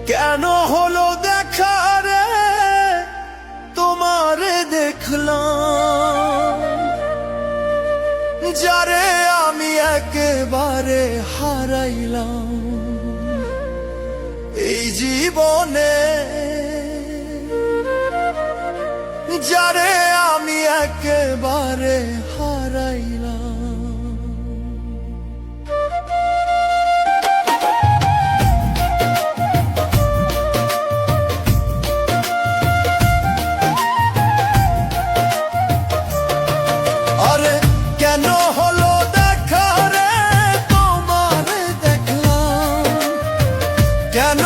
কেন হলো দেখা রে তোমারে দেখলাম, যারে আমি একেবারে হারাইলাম এই জীবনে, যারে আমি একেবারে হারাইলাম। আরে কেন হলো দেখা রে তোমারে দেখলাম, কেন